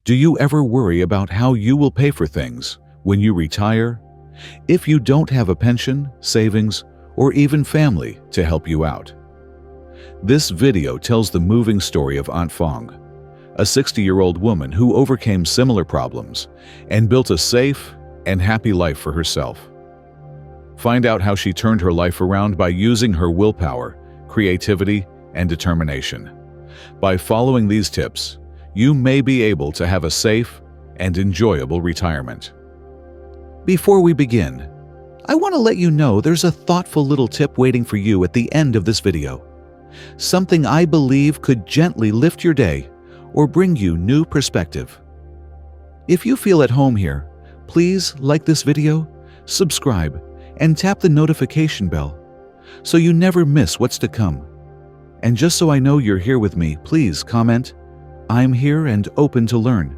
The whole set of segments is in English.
Do you ever worry about how you will pay for things when you retire if you don't have a pension, savings, or even family to help you out? This video tells the moving story of Aunt Fong, a 60-year-old woman who overcame similar problems and built a safe and happy life for herself. Find out how she turned her life around by using her willpower, creativity, and determination. By following these tips, you may be able to have a safe and enjoyable retirement. Before we begin, I want to let you know there's a thoughtful little tip waiting for you at the end of this video. Something I believe could gently lift your day or bring you new perspective. If you feel at home here, please like this video, subscribe, and tap the notification bell so you never miss what's to come. And just so I know you're here with me, please comment, "I'm here and open to learn."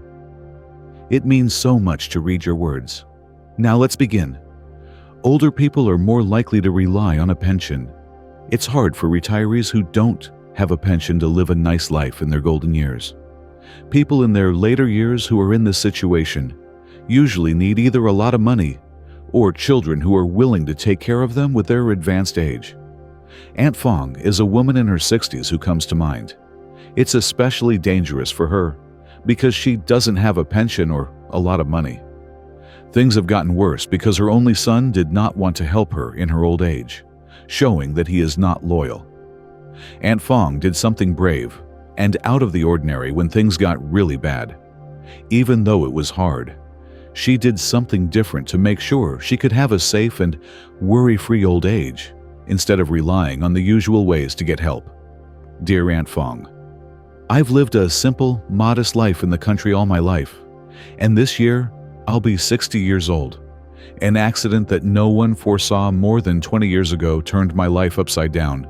It means so much to read your words. Now let's begin. Older people are more likely to rely on a pension. It's hard for retirees who don't have a pension to live a nice life in their golden years. People in their later years who are in this situation usually need either a lot of money or children who are willing to take care of them with their advanced age. Aunt Fong is a woman in her 60s who comes to mind. It's especially dangerous for her because she doesn't have a pension or a lot of money. Things have gotten worse because her only son did not want to help her in her old age, showing that he is not loyal. Aunt Fong did something brave and out of the ordinary when things got really bad. Even though it was hard, she did something different to make sure she could have a safe and worry-free old age instead of relying on the usual ways to get help. Dear Aunt Fong, I've lived a simple, modest life in the country all my life, and this year I'll be 60 years old. An accident that no one foresaw more than 20 years ago turned my life upside down.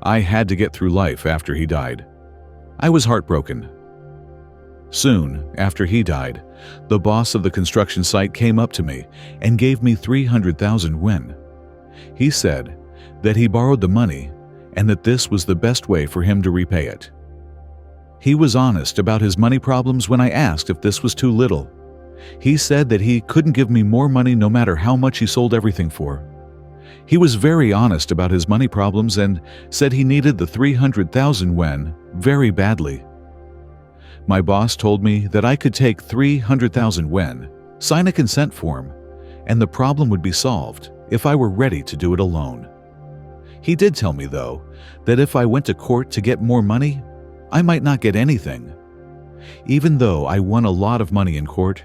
I had to get through life after he died. I was heartbroken. Soon after he died, the boss of the construction site came up to me and gave me 300,000 yuan. He said that he borrowed the money and that this was the best way for him to repay it. He was honest about his money problems when I asked if this was too little. He said that he couldn't give me more money no matter how much he sold everything for. He was very honest about his money problems and said he needed the 300,000 yuan very badly. My boss told me that I could take 300,000 yuan, sign a consent form, and the problem would be solved if I were ready to do it alone. He did tell me, though, that if I went to court to get more money, I might not get anything. Even though I won a lot of money in court,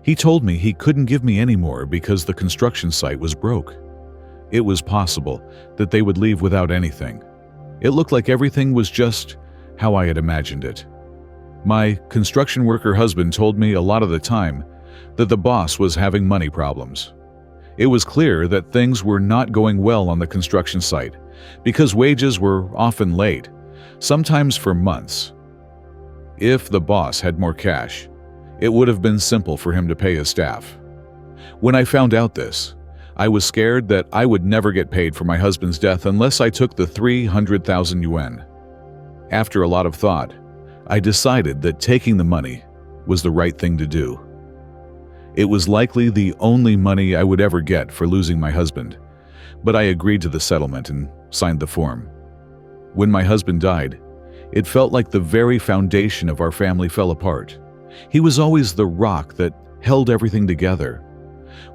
he told me he couldn't give me any more because the construction site was broke. It was possible that they would leave without anything. It looked like everything was just how I had imagined it. My construction worker husband told me a lot of the time that the boss was having money problems. It was clear that things were not going well on the construction site because wages were often late, sometimes for months. If the boss had more cash, it would have been simple for him to pay his staff. When I found out this, I was scared that I would never get paid for my husband's death unless I took the 300,000 yuan. After a lot of thought, I decided that taking the money was the right thing to do. It was likely the only money I would ever get for losing my husband, but I agreed to the settlement and signed the form. When my husband died, it felt like the very foundation of our family fell apart. He was always the rock that held everything together.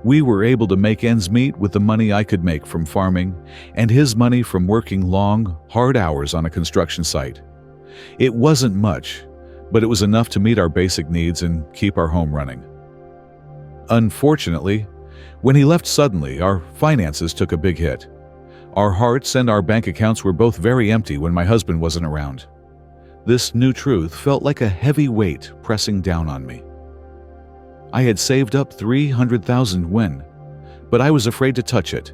We were able to make ends meet with the money I could make from farming and his money from working long, hard hours on a construction site. It wasn't much, but it was enough to meet our basic needs and keep our home running. Unfortunately, when he left suddenly, our finances took a big hit. Our hearts and our bank accounts were both very empty when my husband wasn't around. This new truth felt like a heavy weight pressing down on me. I had saved up 300,000 yuan, but I was afraid to touch it.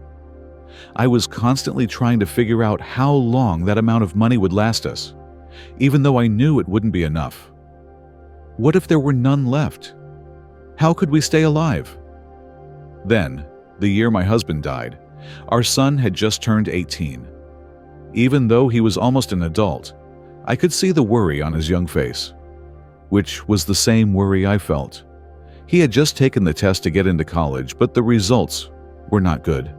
I was constantly trying to figure out how long that amount of money would last us, even though I knew it wouldn't be enough. What if there were none left? How could we stay alive? Then, the year my husband died, our son had just turned 18. Even though he was almost an adult, I could see the worry on his young face. which was the same worry I felt. He had just taken the test to get into college, but the results were not good.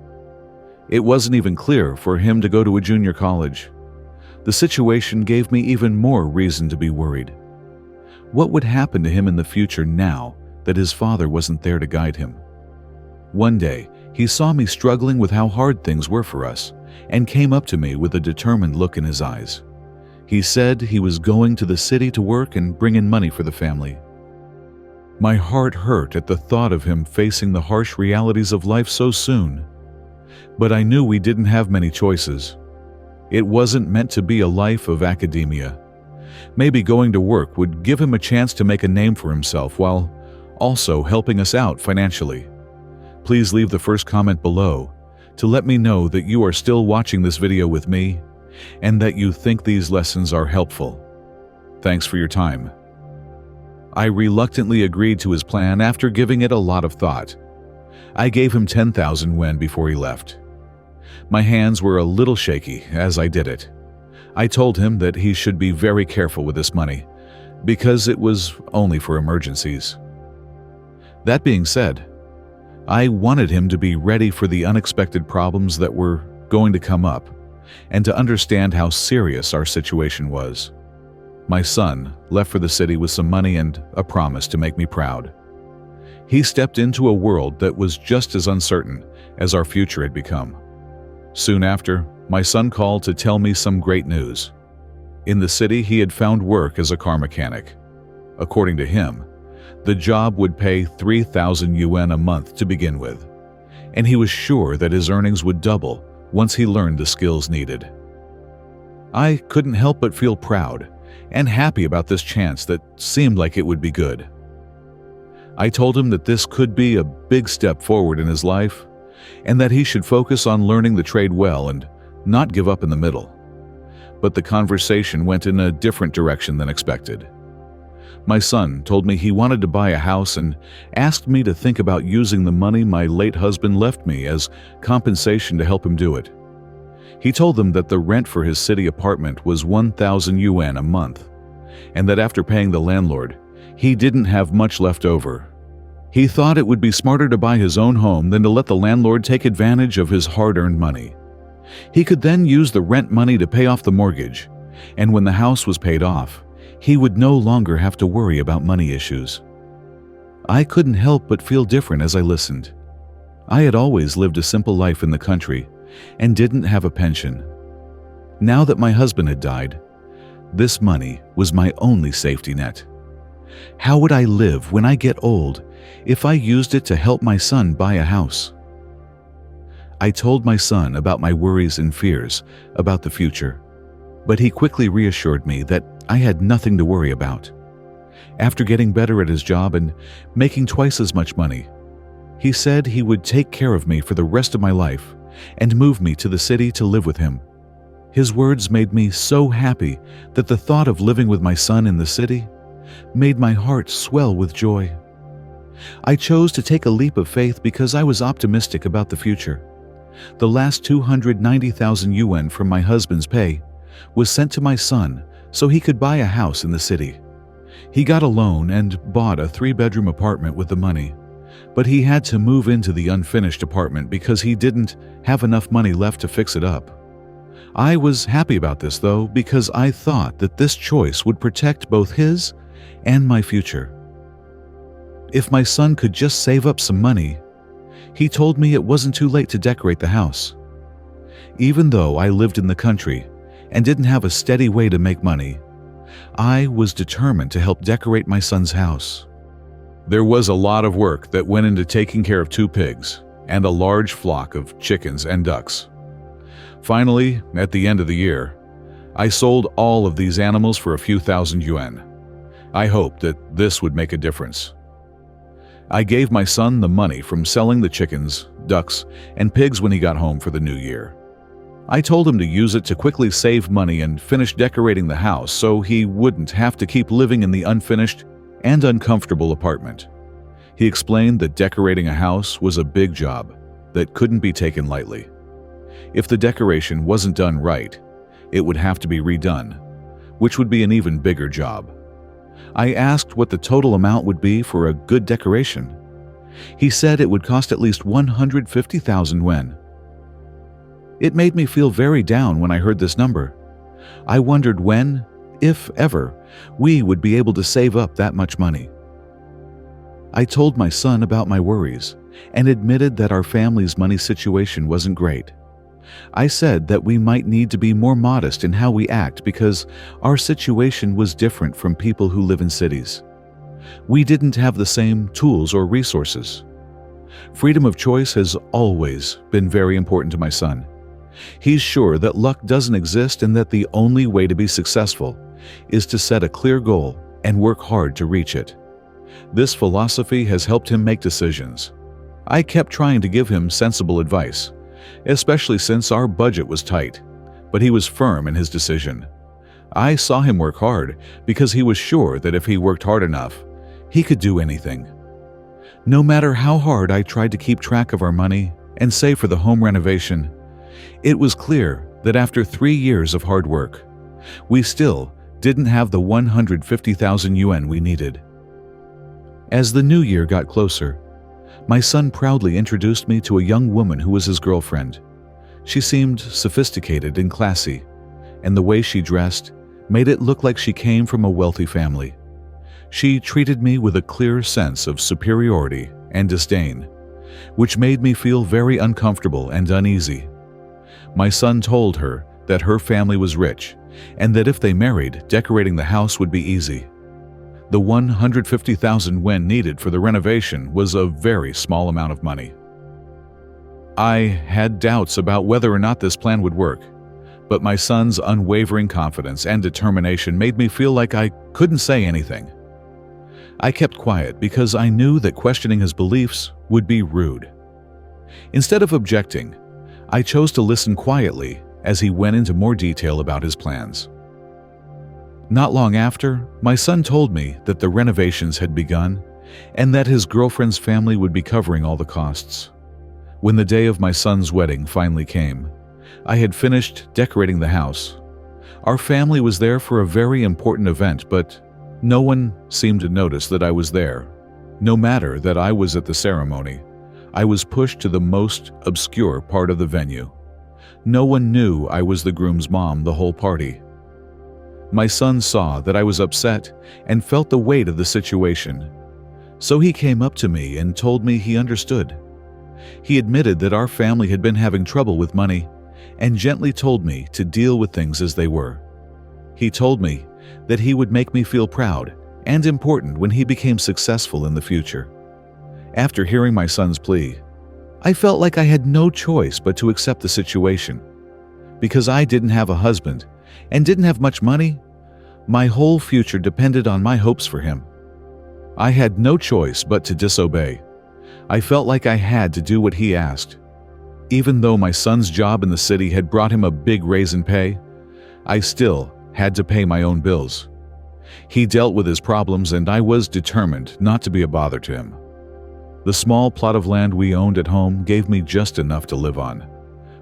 It wasn't even clear for him to go to a junior college. The situation gave me even more reason to be worried. What would happen to him in the future now that his father wasn't there to guide him? One day, he saw me struggling with how hard things were for us and came up to me with a determined look in his eyes. He said he was going to the city to work and bring in money for the family. My heart hurt at the thought of him facing the harsh realities of life so soon. But I knew we didn't have many choices. It wasn't meant to be a life of academia. Maybe going to work would give him a chance to make a name for himself while also helping us out financially. Please leave the first comment below to let me know that you are still watching this video with me and that you think these lessons are helpful. Thanks for your time. I reluctantly agreed to his plan after giving it a lot of thought. I gave him 10,000 yuan before he left. My hands were a little shaky as I did it. I told him that he should be very careful with this money because it was only for emergencies. That being said, I wanted him to be ready for the unexpected problems that were going to come up and to understand how serious our situation was. My son left for the city with some money and a promise to make me proud. He stepped into a world that was just as uncertain as our future had become. Soon after, my son called to tell me some great news. In the city, he had found work as a car mechanic. According to him, the job would pay 3,000 yuan a month to begin with, and he was sure that his earnings would double once he learned the skills needed. I couldn't help but feel proud and happy about this chance that seemed like it would be good. I told him that this could be a big step forward in his life and that he should focus on learning the trade well and not give up in the middle. But the conversation went in a different direction than expected. My son told me he wanted to buy a house and asked me to think about using the money my late husband left me as compensation to help him do it. He told them that the rent for his city apartment was 1,000 yuan a month, and that after paying the landlord, he didn't have much left over. He thought it would be smarter to buy his own home than to let the landlord take advantage of his hard-earned money. He could then use the rent money to pay off the mortgage, and when the house was paid off, he would no longer have to worry about money issues. I couldn't help but feel different as I listened. I had always lived a simple life in the country and didn't have a pension. Now that my husband had died, this money was my only safety net. How would I live when I get old if I used it to help my son buy a house? I told my son about my worries and fears about the future, but he quickly reassured me that I had nothing to worry about. After getting better at his job and making twice as much money, he said he would take care of me for the rest of my life and move me to the city to live with him. His words made me so happy that the thought of living with my son in the city made my heart swell with joy. I chose to take a leap of faith because I was optimistic about the future. The last 290,000 yuan from my husband's pay was sent to my son so he could buy a house in the city. He got a loan and bought a 3-bedroom apartment with the money, but he had to move into the unfinished apartment because he didn't have enough money left to fix it up. I was happy about this, though, because I thought that this choice would protect both his and my future. If my son could just save up some money, he told me it wasn't too late to decorate the house. Even though I lived in the country and didn't have a steady way to make money, I was determined to help decorate my son's house. There was a lot of work that went into taking care of 2 pigs and a large flock of chickens and ducks. Finally, at the end of the year, I sold all of these animals for a few thousand yuan. I hoped that this would make a difference. I gave my son the money from selling the chickens, ducks, and pigs when he got home for the new year. I told him to use it to quickly save money and finish decorating the house so he wouldn't have to keep living in the unfinished and uncomfortable apartment. He explained that decorating a house was a big job that couldn't be taken lightly. If the decoration wasn't done right, it would have to be redone, which would be an even bigger job. I asked what the total amount would be for a good decoration. He said it would cost at least 150,000 yuan. It made me feel very down when I heard this number. I wondered when, if ever, we would be able to save up that much money. I told my son about my worries and admitted that our family's money situation wasn't great. I said that we might need to be more modest in how we act because our situation was different from people who live in cities. We didn't have the same tools or resources. Freedom of choice has always been very important to my son. He's sure that luck doesn't exist and that the only way to be successful is to set a clear goal and work hard to reach it. This philosophy has helped him make decisions. I kept trying to give him sensible advice, especially since our budget was tight, but he was firm in his decision. I saw him work hard because he was sure that if he worked hard enough, he could do anything. No matter how hard I tried to keep track of our money and save for the home renovation, it was clear that after 3 years of hard work, we still didn't have the 150,000 yuan we needed. As the new year got closer, my son proudly introduced me to a young woman who was his girlfriend. She seemed sophisticated and classy, and the way she dressed made it look like she came from a wealthy family. She treated me with a clear sense of superiority and disdain, which made me feel very uncomfortable and uneasy. My son told her that her family was rich and that if they married, decorating the house would be easy. The 150,000 yuan needed for the renovation was a very small amount of money. I had doubts about whether or not this plan would work, but my son's unwavering confidence and determination made me feel like I couldn't say anything. I kept quiet because I knew that questioning his beliefs would be rude. Instead of objecting, I chose to listen quietly as he went into more detail about his plans. Not long after, my son told me that the renovations had begun and that his girlfriend's family would be covering all the costs. When the day of my son's wedding finally came, I had finished decorating the house. Our family was there for a very important event, but no one seemed to notice that I was there. No matter that I was at the ceremony, I was pushed to the most obscure part of the venue. No one knew I was the groom's mom the whole party. My son saw that I was upset and felt the weight of the situation. So he came up to me and told me he understood. He admitted that our family had been having trouble with money and gently told me to deal with things as they were. He told me that he would make me feel proud and important when he became successful in the future. After hearing my son's plea, I felt like I had no choice but to accept the situation. Because I didn't have a husband and didn't have much money, my whole future depended on my hopes for him. I had no choice but to disobey. I felt like I had to do what he asked. Even though my son's job in the city had brought him a big raise in pay, I still had to pay my own bills. He dealt with his problems and I was determined not to be a bother to him. The small plot of land we owned at home gave me just enough to live on,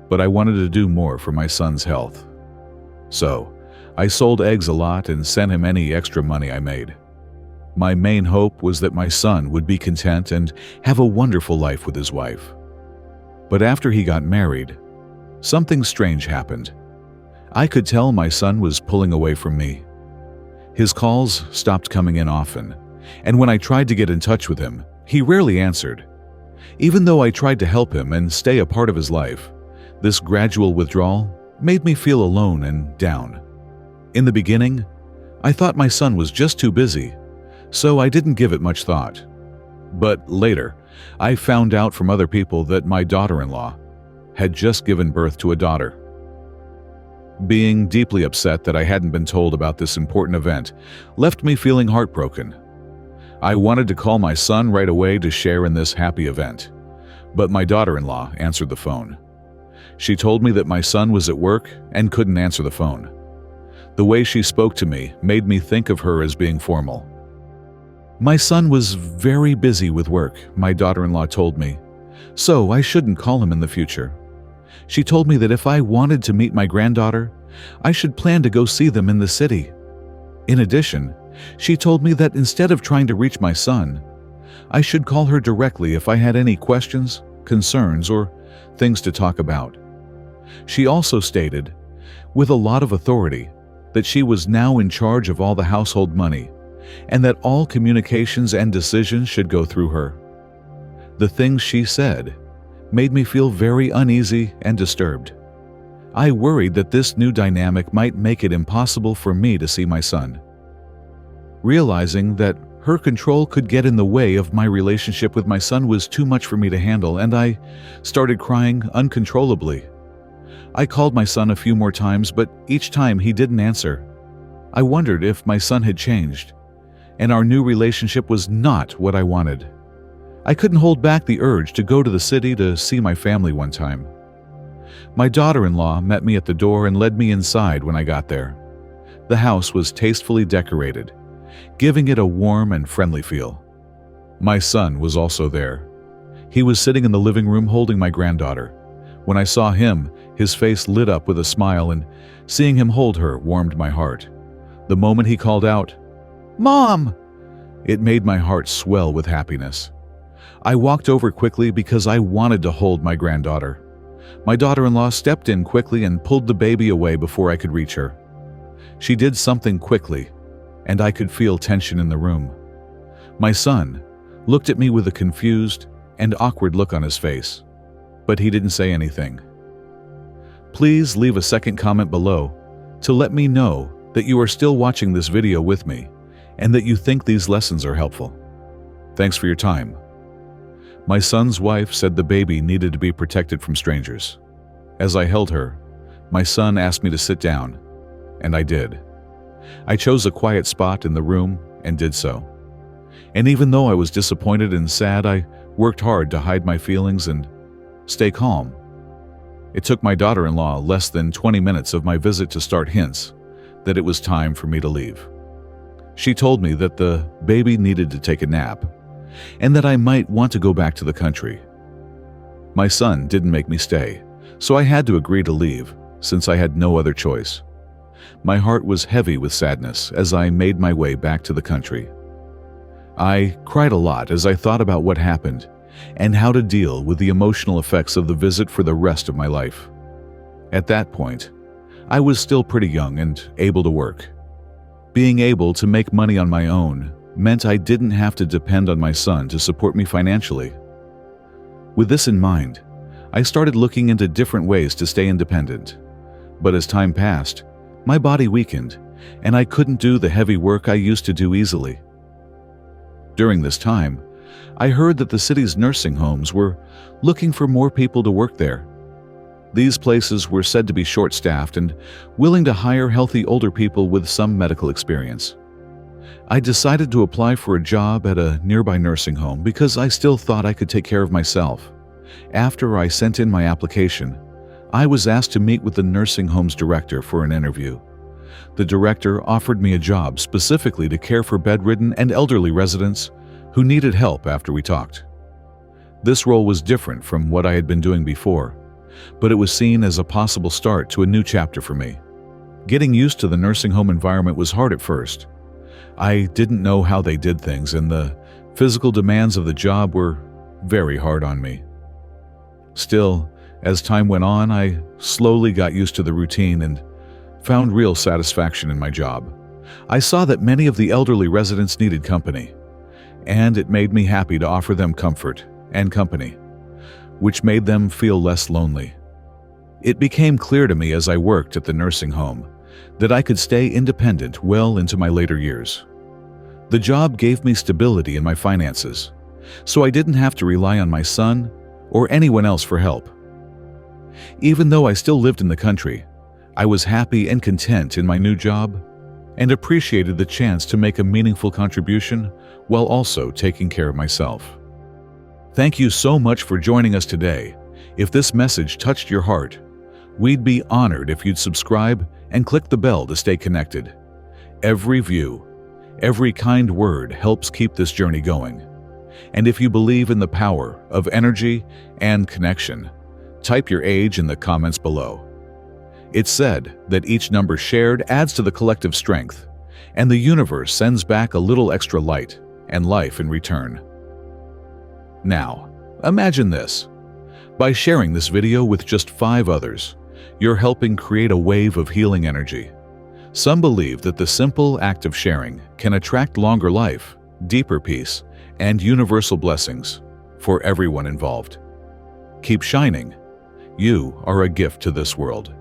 but I wanted to do more for my son's health. So, I sold eggs a lot and sent him any extra money I made. My main hope was that my son would be content and have a wonderful life with his wife. But after he got married, something strange happened. I could tell my son was pulling away from me. His calls stopped coming in often, and when I tried to get in touch with him, he rarely answered. Even though I tried to help him and stay a part of his life, this gradual withdrawal made me feel alone and down. In the beginning, I thought my son was just too busy, so I didn't give it much thought. But later, I found out from other people that my daughter-in-law had just given birth to a daughter. Being deeply upset that I hadn't been told about this important event left me feeling heartbroken. I wanted to call my son right away to share in this happy event, but my daughter-in-law answered the phone. She told me that my son was at work and couldn't answer the phone. The way she spoke to me made me think of her as being formal. My son was very busy with work, my daughter-in-law told me, so I shouldn't call him in the future. She told me that if I wanted to meet my granddaughter, I should plan to go see them in the city. In addition, She told me that instead of trying to reach my son, I should call her directly if I had any questions, concerns, or things to talk about. She also stated, with a lot of authority, that she was now in charge of all the household money and that all communications and decisions should go through her. The things she said made me feel very uneasy and disturbed. I worried that this new dynamic might make it impossible for me to see my son. Realizing that her control could get in the way of my relationship with my son was too much for me to handle, and I started crying uncontrollably. I called my son a few more times, but each time he didn't answer. I wondered if my son had changed, and our new relationship was not what I wanted. I couldn't hold back the urge to go to the city to see my family one time. My daughter-in-law met me at the door and led me inside when I got there. The house was tastefully decorated, giving it a warm and friendly feel. My son was also there. He was sitting in the living room holding my granddaughter. When I saw him, his face lit up with a smile, and seeing him hold her warmed my heart. The moment he called out, "Mom!" it made my heart swell with happiness. I walked over quickly because I wanted to hold my granddaughter. My daughter-in-law stepped in quickly and pulled the baby away before I could reach her. She did something quickly, and I could feel tension in the room. My son looked at me with a confused and awkward look on his face, but he didn't say anything. Please leave a second comment below to let me know that you are still watching this video with me and that you think these lessons are helpful. Thanks for your time. My son's wife said the baby needed to be protected from strangers. As I held her, my son asked me to sit down, and I did. I chose a quiet spot in the room and did so. And even though I was disappointed and sad, I worked hard to hide my feelings and stay calm. It took my daughter-in-law less than 20 minutes of my visit to start hints that it was time for me to leave. She told me that the baby needed to take a nap and that I might want to go back to the country. My son didn't make me stay, so I had to agree to leave since I had no other choice. My heart was heavy with sadness as I made my way back to the country. I cried a lot as I thought about what happened and how to deal with the emotional effects of the visit for the rest of my life. At that point, I was still pretty young and able to work. Being able to make money on my own meant I didn't have to depend on my son to support me financially. With this in mind, I started looking into different ways to stay independent. But as time passed, my body weakened, and I couldn't do the heavy work I used to do easily. During this time, I heard that the city's nursing homes were looking for more people to work there. These places were said to be short-staffed and willing to hire healthy older people with some medical experience. I decided to apply for a job at a nearby nursing home because I still thought I could take care of myself. After I sent in my application, I was asked to meet with the nursing home's director for an interview. The director offered me a job specifically to care for bedridden and elderly residents who needed help after we talked. This role was different from what I had been doing before, but it was seen as a possible start to a new chapter for me. Getting used to the nursing home environment was hard at first. I didn't know how they did things, and the physical demands of the job were very hard on me. Still, as time went on, I slowly got used to the routine and found real satisfaction in my job. I saw that many of the elderly residents needed company, and it made me happy to offer them comfort and company, which made them feel less lonely. It became clear to me as I worked at the nursing home that I could stay independent well into my later years. The job gave me stability in my finances, so I didn't have to rely on my son or anyone else for help. Even though I still lived in the country, I was happy and content in my new job and appreciated the chance to make a meaningful contribution while also taking care of myself. Thank you so much for joining us today. If this message touched your heart, we'd be honored if you'd subscribe and click the bell to stay connected. Every view, every kind word helps keep this journey going. And if you believe in the power of energy and connection, type your age in the comments below. It's said that each number shared adds to the collective strength, and the universe sends back a little extra light and life in return. Now, imagine this. By sharing this video with just 5 others, you're helping create a wave of healing energy. Some believe that the simple act of sharing can attract longer life, deeper peace, and universal blessings for everyone involved. Keep shining. You are a gift to this world.